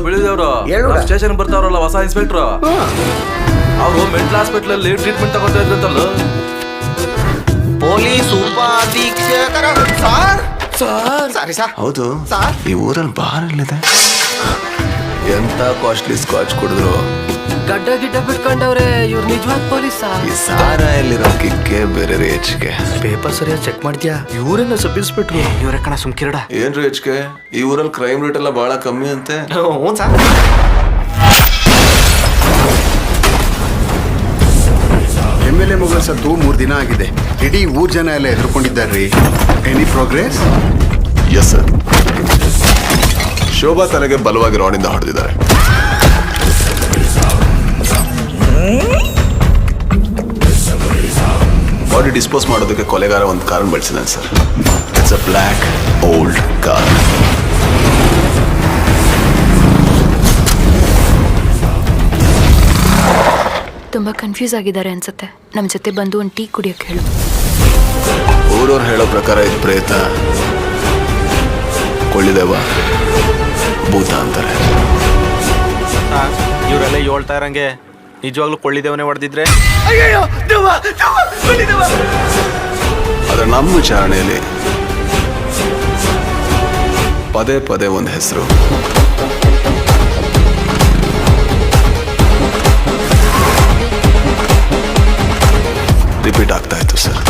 ಬಿಳಿದವ್ರು station ಬರ್ತಾವ್ರಲ್ಲ ಹೊಸ inspector, ಅವರು mental hospital ಅಲ್ಲಿ ಟ್ರೀಟ್ಮೆಂಟ್ ತಗೊಳ್ತಾ ಇದ್ರಂತಲ್ಲ. Police ಉಪಾಧೀಕ್ಷಕರ sorry sir. ಹೌದು ಈ ಊರಲ್ಲಿ ಬಾರ್ ಎಲ್ಲಿದೆ? ಎಂತ ಕಾಸ್ಟ್ಲಿ ಸ್ಕಾಚ್ ಕುಡಿದ್ರು ಗಡ್ಡ ಗಿಡ್ಡ ಬಿಟ್ಕೊಂಡವ್ರೆ ಇವ್ರು ನಿಜವಾದ ಪೊಲೀಸ್. ಈ ಸಾರ ಎಲ್ಲಿರೋ ಕಿಕ್ಕೆ ಬೇರೆ ರೇಚ್ಗೆ. ಪೇಪರ್ ಸರಿಯಾಗಿ ಚೆಕ್ ಮಾಡ್ತೀಯಾ? ಇವರೇನ ಸಬ್ ಇನ್ಸ್ಪೆಕ್ಟ್ರು. ಇವ್ರ ಕಣ ಸುಮ್ಕಿರಡ. ಏನ್ ರೇಚ್ಗೆ? ಈ ಊರಲ್ಲಿ ಕ್ರೈಮ್ ರೇಟ್ ಎಲ್ಲ ಬಹಳ ಕಮ್ಮಿ ಅಂತೆ. ಹ್ಞೂ ಸರ್. MLA ಮಗಳ ಸತ್ತು 3 ದಿನ ಆಗಿದೆ. ಇಡೀ ಊರ್ ಜನ ಎಲ್ಲ ಎದುರ್ಕೊಂಡಿದ್ದಾರ್ರಿ. Any progress? Yes sir. Shobha ತಲೆಗೆ ಬಲವಾಗಿ ರಾಡಿಂದ ಹೊಡೆದಿದ್ದಾರೆ. ಬಾಡಿ ಡಿಸ್ಪೋಸ್ ಮಾಡೋದಕ್ಕೆ ಕೊಲೆಗಾರ ಒಂದು ಕಾರನ್ನು ಬಳಸಿದ್ದಾನೆ sir. It's a black old car. ತುಂಬಾ ಕನ್ಫ್ಯೂಸ್ ಆಗಿದ್ದಾರೆ ಅನ್ಸುತ್ತೆ. ನಮ್ಮ ಜೊತೆ ಬಂದು ಒಂದು ಟೀ ಕುಡಿಯೋಕೆ ಹೇಳು. ಊರವ್ರು ಹೇಳೋ ಪ್ರಕಾರ ಇದು ಪ್ರೇತ, ಕೊಳ್ಳಿದೇವ, ಭೂತ ಅಂತಾರೆ. ಇವರೆಲ್ಲ ಹೇಳ್ತಾ ಇರಂಗೆ ನಿಜವಾಗ್ಲೂ ಕೊಳ್ಳಿದೇವನೇ ಹೊಡೆದಿದ್ರೆ, ಆದ್ರೆ ನಮ್ಮ ವಿಚಾರಣೆಯಲ್ಲಿ ಪದೇ ಪದೇ ಒಂದು ಹೆಸರು ರಿಪೀಟ್ ಆಗ್ತಾ ಇತ್ತು ಸರ್.